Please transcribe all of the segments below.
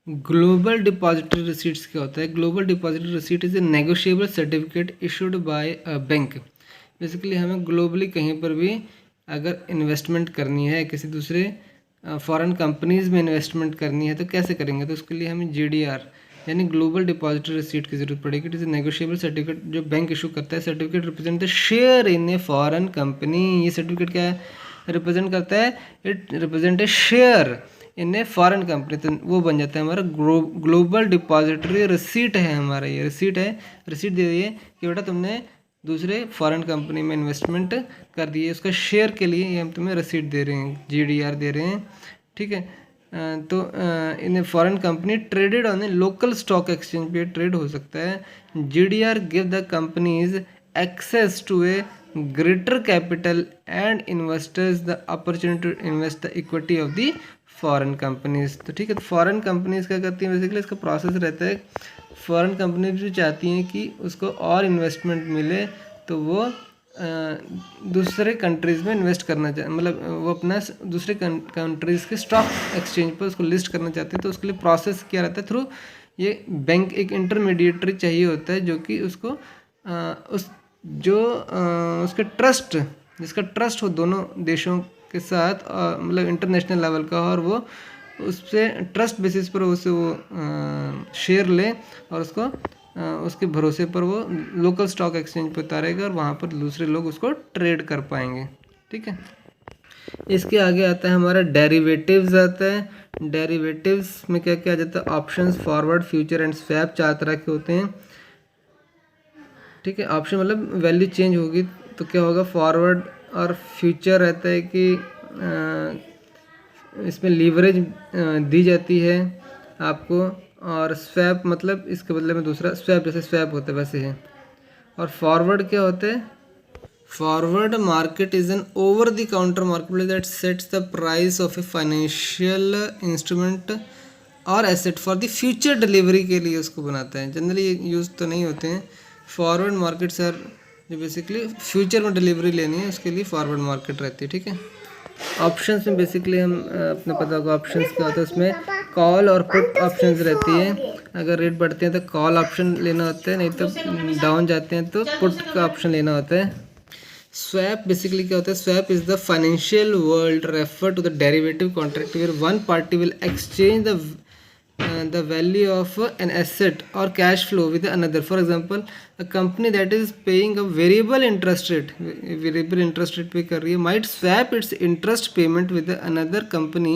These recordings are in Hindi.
ग्लोबल डिपॉजिटरी रिसीट्स क्या होता है? Global depository receipt is a negotiable certificate issued by a bank. Basically हमें ग्लोबली कहीं पर भी अगर इन्वेस्टमेंट करनी है, किसी दूसरे फॉरेन कंपनीज़ में इन्वेस्टमेंट करनी है तो कैसे करेंगे? तो उसके लिए हमें GDR यानी ग्लोबल डिपॉजिटरी रिसीट की जरूरत पड़ेगी। It is a negotiable certificate जो बैंक इशू करता है। Certificate represent the share in a foreign company. ये सर्टिफिकेट क्या रिप्रेजेंट करता है? It represent a share in a foreign company. तो वो बन जाता है हमारा ग्लोबल डिपॉजिटरी रिसीट है हमारा। ये रिसीट है, रिसीट दे दिए कि बेटा तुमने दूसरे फॉरेन कंपनी में इन्वेस्टमेंट कर दिए, उसका शेयर के लिए ये हम तुम्हें रिसीट दे रहे हैं, GDR दे रहे हैं। ठीक है, तो इन foreign company traded on a local stock exchange पे ट्रेड हो सकता है। GDR give the companies access to a greater capital and investors the opportunity to invest the equity of the foreign companies. तो ठीक है, तो फॉरेन कंपनीज क्या करती हैं? बेसिकली इसका प्रोसेस रहता है, फॉरेन कंपनीज भी चाहती हैं कि उसको और इन्वेस्टमेंट मिले तो वो दूसरे कंट्रीज़ में इन्वेस्ट करना चाह, मतलब वो अपना दूसरे कंट्रीज़ के स्टॉक एक्सचेंज पर उसको लिस्ट करना चाहते हैं। तो उसके लिए प्रोसेस क्या रहता है? थ्रू ये बैंक एक इंटरमीडिएटरी चाहिए होता है जो कि उसको उस जो उसके ट्रस्ट, जिसका ट्रस्ट हो दोनों देशों के साथ, मतलब इंटरनेशनल लेवल का, और वो उससे ट्रस्ट बेसिस पर उसे वो शेयर ले और उसको उसके भरोसे पर वो लोकल स्टॉक एक्सचेंज पर उतारेगा और वहाँ पर दूसरे लोग उसको ट्रेड कर पाएंगे। ठीक है, इसके आगे आता है हमारा डेरिवेटिव्स आता है। डेरिवेटिव्स में क्या क्या आ जाता है? Options, forward, future and swap, 4 तरह के होते हैं। ठीक है, ऑप्शन मतलब वैल्यू चेंज होगी तो क्या होगा? फॉरवर्ड और फ्यूचर रहता है कि इसमें लीवरेज दी जाती है आपको, और स्वैप मतलब इसके बदले में दूसरा स्वैप, जैसे स्वैप होता है वैसे है। और फॉरवर्ड क्या होता है? Forward market is an over the counter market that sets the price of a financial instrument or asset for the future delivery के लिए उसको बनाता है। जनरली यूज़ तो नहीं होते हैं फॉरवर्ड मार्केट सर, जो बेसिकली फ्यूचर में डिलीवरी लेनी है उसके लिए फॉरवर्ड मार्केट रहती है। ठीक है, ऑप्शंस में बेसिकली हम अपने पता होगा ऑप्शंस क्या होता है, उसमें कॉल और पुट ऑप्शंस रहती है। अगर रेट बढ़ते हैं तो कॉल ऑप्शन लेना होता है, नहीं तो डाउन जाते हैं तो पुट का ऑप्शन लेना होता है। स्वैप बेसिकली क्या होता है? Swap is the financial world refer to the derivative contract where one party will exchange the value of an asset or cash flow with another. For example, a company that is paying a variable interest rate पे कर रही है might swap its interest payment with another company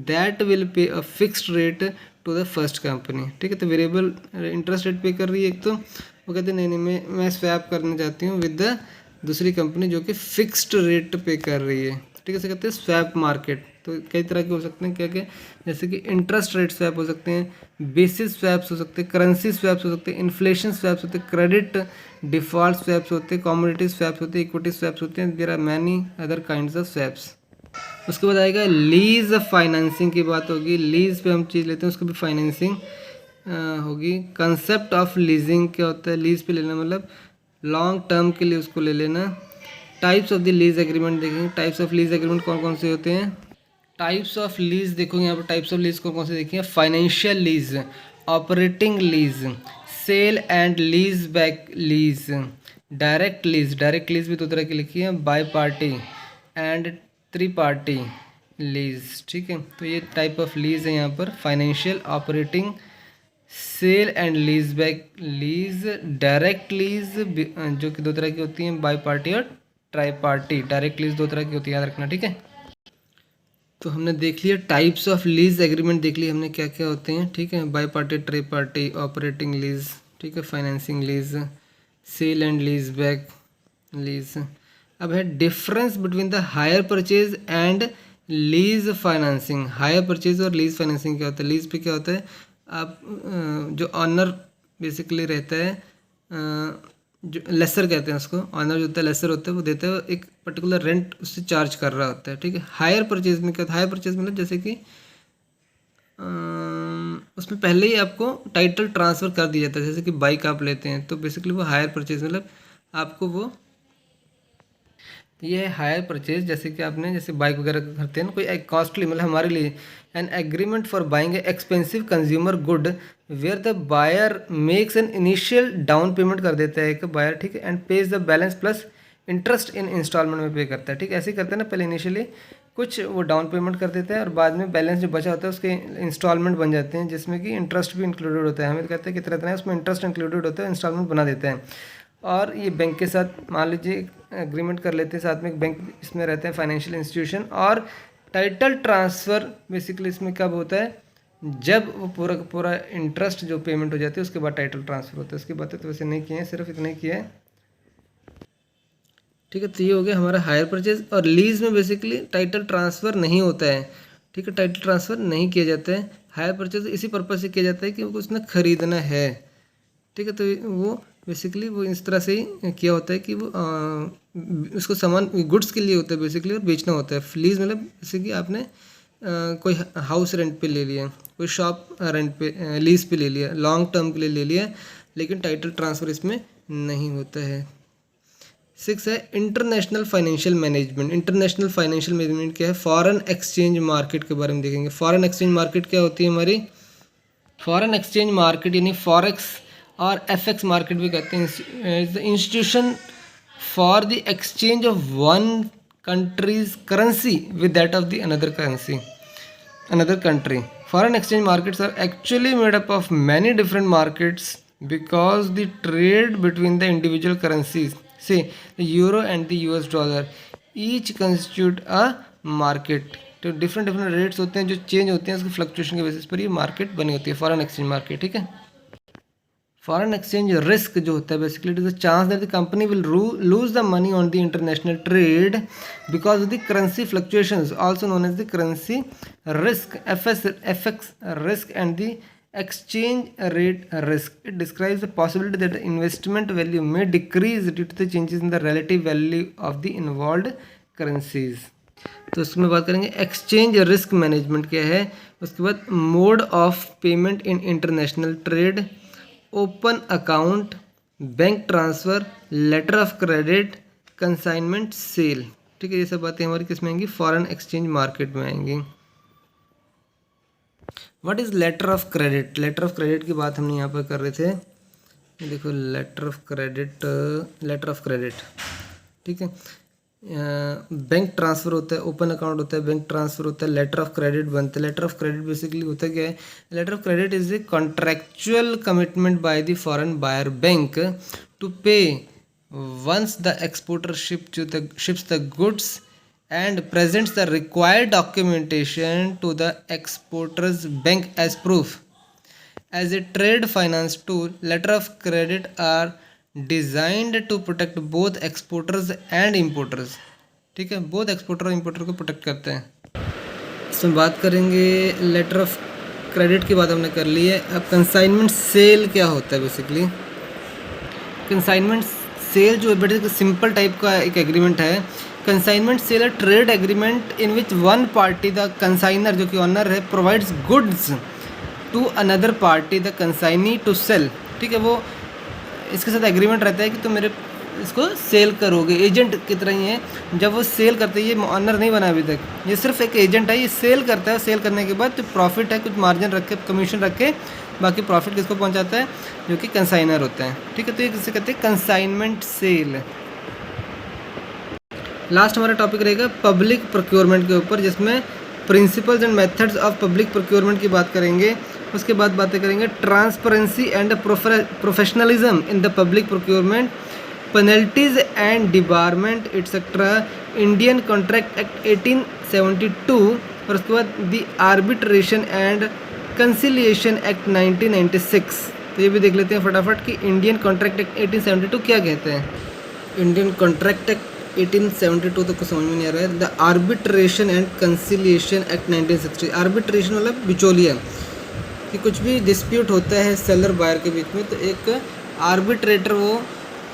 that will pay a fixed rate to the first company. ठीक है, तो वेरिएबल इंटरेस्ट रेट पे कर रही है एक, तो वो कहते हैं नहीं मैं स्वैप करना चाहती हूँ विद द दूसरी कंपनी जो कि फिक्स्ड रेट पे कर रही है। ठीक है, इसे कहते हैं स्वैप मार्केट। तो कई तरह के हो सकते हैं, क्या क्या, जैसे कि इंटरेस्ट रेट स्वैप हो सकते हैं, बेसिस स्वैप्स हो सकते हैं, करेंसी स्वैप्स हो सकते हैं, इन्फ्लेशन स्वैप्स होते हैं, क्रेडिट डिफॉल्ट स्वैप्स होते हैं, कमोडिटी स्वैप्स होते हैं, इक्विटी स्वैप्स होते हैं। There are many other kinds of swaps. उसके बाद आएगा लीज फाइनेंसिंग की बात होगी। लीज पे हम चीज़ लेते हैं, उसको भी फाइनेंसिंग होगी। कंसेप्ट ऑफ लीजिंग क्या होता है? लीज पे लेना मतलब लॉन्ग टर्म के लिए उसको ले लेना। Types of the lease agreement देखेंगे। टाइप्स ऑफ लीज एग्रीमेंट कौन कौन से होते हैं? टाइप्स ऑफ लीज देखोगे यहाँ पर, टाइप्स ऑफ लीज कौन कौन से देखेंगे? Financial lease, operating lease, sale and lease back lease, direct lease. Direct lease भी 2 तरह की लिखी है, bi party and 3 party lease. ठीक है, तो ये टाइप ऑफ लीज है यहाँ पर, financial, operating, sale and lease back lease, direct lease जो कि 2 तरह की होती हैं, बाई पार्टी और ट्राई पार्टी। डायरेक्ट लीज 2 तरह की होती है, याद रखना। ठीक है, तो हमने देख लिया टाइप्स ऑफ लीज एग्रीमेंट, देख लिया हमने क्या क्या होते हैं। ठीक है, bi party, tri party, operating lease, ठीक है, financing lease, sale and lease back lease. अब है difference between the hire purchase and lease financing. Hire purchase और लीज फाइनेंसिंग क्या होता है? लीज पे क्या होता है? आप जो ऑनर बेसिकली रहता है, जो लेसर कहते हैं उसको, ऑनर जो होता है लेसर होता है, वो देता है एक पर्टिकुलर रेंट उससे चार्ज कर रहा होता है। ठीक है, हायर परचेज में क्या होता है? हायर परचेज मतलब जैसे कि उसमें पहले ही आपको टाइटल ट्रांसफ़र कर दिया जाता है, जैसे कि बाइक आप लेते हैं तो बेसिकली वो हायर परचेज मतलब आपको वो तो ये है हायर परचेज, जैसे कि आपने जैसे बाइक वगैरह करते हैं ना, कोई एक कॉस्टली मतलब हमारे लिए an agreement for buying a expensive consumer good where the buyer makes an initial down payment कर देता है एक बायर, ठीक है, and pays the balance plus interest in instalment में पे करता है, ठीक है। ऐसे ही करते हैं ना, पहले इनिशियली कुछ वो डाउन पेमेंट कर देता है और बाद में बैलेंस जो बचा होता है उसके इंस्टॉलमेंट बन जाते हैं, जिसमें कि इंटरेस्ट भी इंक्लूडेड होता है। हमें कहते हैं कितना इतना है, उसमें इंटरेस्ट इंक्लूडेड होता है, इंस्टॉलमेंट बना देते हैं। और ये बैंक के साथ मान लीजिए एग्रीमेंट कर लेते हैं, साथ में एक बैंक इसमें रहते हैं, फाइनेंशियल इंस्टीट्यूशन। और टाइटल ट्रांसफ़र बेसिकली इसमें कब होता है, जब वो पूरा का पूरा इंटरेस्ट जो पेमेंट हो जाती है उसके बाद टाइटल ट्रांसफ़र होता है। उसकी बातें तो वैसे नहीं किए हैं, सिर्फ इतना ही किया है, ठीक है। तो ये हो गया हमारा हायर परचेज। और लीज में बेसिकली टाइटल ट्रांसफ़र नहीं होता है, ठीक है, टाइटल ट्रांसफ़र नहीं किया जाता है। हायर परचेज इसी पर्पज़ से किया जाता है कि उसने खरीदना है, ठीक है। तो वो बेसिकली वो इस तरह से ही किया होता है कि वो उसको सामान गुड्स के लिए होता है बेसिकली, और बेचना होता है। लीज मतलब जैसे कि आपने कोई हाउस रेंट पे ले लिया, कोई शॉप रेंट पे लीज पे ले लिया, लॉन्ग टर्म के लिए ले लिया, लेकिन टाइटल ट्रांसफ़र इसमें नहीं होता है। 6 है international financial management. International financial management क्या है, फॉरेन एक्सचेंज मार्केट के बारे में देखेंगे। फॉरेन एक्सचेंज मार्केट क्या होती है हमारी, फॉरेन एक्सचेंज मार्केट यानी फॉरेक्स और एफएक्स मार्केट भी कहते हैं, is the institution for the exchange of one countries currency with that of the another currency another country. Foreign exchange markets are actually made up of many different markets because the trade between the individual currencies, say the euro and the US dollar, each constitute a market. तो डिफरेंट रेट्स होते हैं जो चेंज होते हैं, उसके फ्लक्चुएशन के बेसिस पर ये मार्केट बनी होती है, फॉरेन एक्सचेंज मार्केट, ठीक है। फॉरेन एक्सचेंज रिस्क जो होता है basically it is the chance that the company will lose the money on the international trade because of the currency fluctuations, also known as the currency risk, FX risk and the exchange rate risk. It describes the possibility that the investment value may decrease due to the changes in the relative value of the involved currencies. तो इसमें बात करेंगे एक्सचेंज रिस्क मैनेजमेंट क्या है, उसके बाद mode of payment in international trade, open account, bank transfer, letter of credit, consignment sale, ठीक है। ये सब बातें हमारी किस में आएंगी, फॉरेन एक्सचेंज मार्केट में आएंगी। What is letter of credit, letter of credit की बात हमने यहाँ पर कर रहे थे, देखो लेटर ऑफ क्रेडिट, ठीक है। बैंक ट्रांसफ़र होता है, ओपन अकाउंट होता है, बैंक ट्रांसफ़र होता है, लेटर ऑफ क्रेडिट बनता है। लेटर ऑफ क्रेडिट बेसिकली होता क्या है, letter of credit is a contractual commitment by the foreign buyer bank to pay once the exporter ships the goods and presents the required documentation to the exporter's bank as proof. As a trade finance tool, letter of credit are designed to protect both exporters and importers, ठीक है, बोथ एक्सपोर्टर और इंपोर्टर को प्रोटेक्ट करते हैं। इसमें बात करेंगे लेटर ऑफ क्रेडिट की बात हमने कर ली है। अब कंसाइनमेंट सेल क्या होता है, बेसिकली कंसाइनमेंट सेल जो है बेटे सिंपल टाइप का एक एग्रीमेंट है। कंसाइनमेंट सेल है trade agreement in which one party the consignor जो कि ऑनर है provides goods to another party the consignee to sell, ठीक है। वो इसके साथ एग्रीमेंट रहता है कि तुम मेरे इसको सेल करोगे, एजेंट की तरह ही है। जब वो सेल करते हैं, ये ऑनर नहीं बना अभी तक, ये सिर्फ एक एजेंट है, ये सेल करता है। सेल करने के बाद जो प्रॉफिट है कुछ मार्जिन रख के, कमीशन रख के, बाकी प्रॉफिट किसको पहुंचाता है, जो कि कंसाइनर होता है, ठीक है। तो ये किसे कहते हैं, कंसाइनमेंट सेल। लास्ट हमारा टॉपिक रहेगा पब्लिक प्रोक्योरमेंट के ऊपर, जिसमें principles and methods of public procurement की बात करेंगे। उसके बाद बातें करेंगे transparency and professionalism in the public procurement, penalties and debarment etcetera, Indian contract act 1872, और उसके बाद the arbitration and conciliation act 1996। तो ये भी देख लेते हैं फटाफट कि इंडियन कॉन्ट्रैक्ट एक्ट 1872 क्या कहते हैं। इंडियन कॉन्ट्रैक्ट एक्ट 1872 तक को समझ में नहीं आ रहा है। The arbitration and conciliation act 1960, arbitration मतलब बिचौलिया, कि कुछ भी डिस्प्यूट होता है सेलर बायर के बीच में, तो एक आर्बिट्रेटर वो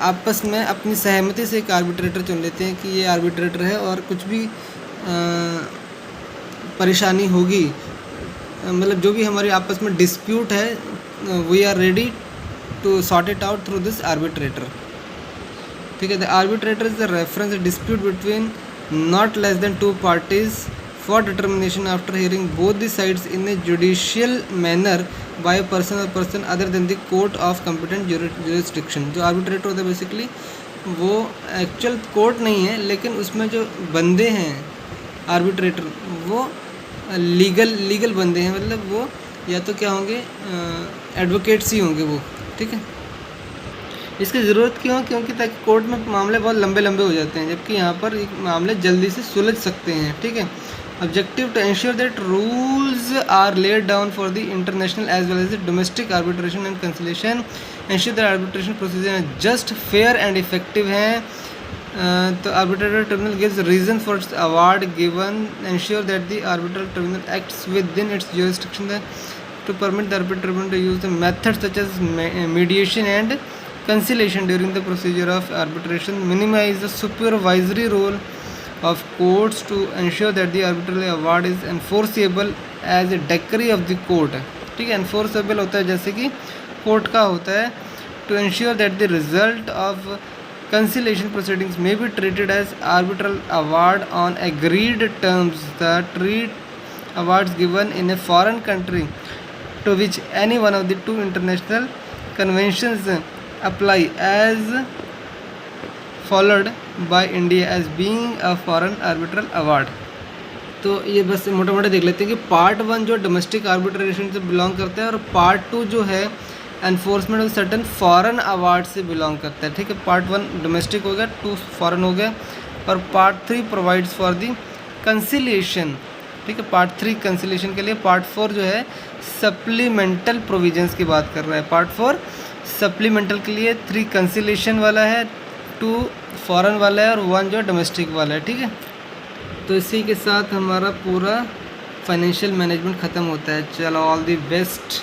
आपस में अपनी सहमति से एक आर्बिट्रेटर चुन लेते हैं कि ये आर्बिट्रेटर है, और कुछ भी परेशानी होगी, मतलब जो भी हमारे आपस में डिस्प्यूट है, we are ready to sort it out through this arbitrator. ठीक है। The arbitrator is the reference dispute between not less than two parties for determination after hearing both the sides in a judicial manner by a person or person other than the court of competent jurisdiction. जो आर्बिट्रेटर होता है बेसिकली वो एक्चुअल कोर्ट नहीं है, लेकिन उसमें जो बंदे हैं आर्बिट्रेटर वो लीगल बंदे हैं, मतलब वो या तो क्या होंगे एडवोकेट्स ही होंगे वो, ठीक है। इसकी ज़रूरत क्यों है? क्योंकि ताकि कोर्ट में मामले बहुत लंबे हो जाते हैं, जबकि यहाँ पर मामले जल्दी से सुलझ सकते हैं, ठीक है। Objective to ensure that rules are laid down for the international as well as the domestic arbitration and conciliation, ensure that arbitration procedure just, fair and effective हैं। तो arbitrator tribunal gives reason for award given, ensure that the arbitral tribunal acts within its jurisdiction to permit the arbitral tribunal to use the methods such as mediation and conciliation during the procedure of arbitration, minimize the supervisory role of courts to ensure that the arbitral award is enforceable as a decree of the court, ठीक है। enforceable होता है जैसे कि कोर्ट का होता है। to ensure that the result of conciliation proceedings may be treated as arbitral award on agreed terms, the treat awards given in a foreign country to which any one of the two international conventions apply as followed by India as being a foreign arbitral award। तो ये बस मोटा मोटा देख लेते हैं कि पार्ट 1 जो डोमेस्टिक आर्बिट्रेशन से बिलोंग करता है और पार्ट 2 जो है enforcement of certain foreign award से बिलोंग करता है, ठीक है। पार्ट 1 डोमेस्टिक हो गया, 2 फॉरेन हो गया, और part 3 provides for the conciliation, ठीक है। पार्ट 3 कंसिलेशन के लिए, पार्ट 4 जो है सप्लीमेंटल प्रोविजंस की बात कर रहा है। पार्ट 4 सप्लीमेंटल के लिए 3 कंसिलेशन वाला है, 2 फॉरेन वाला है और 1 जो डोमेस्टिक वाला है, ठीक है। तो इसी के साथ हमारा पूरा फाइनेंशियल मैनेजमेंट ख़त्म होता है। चलो, ऑल दी बेस्ट।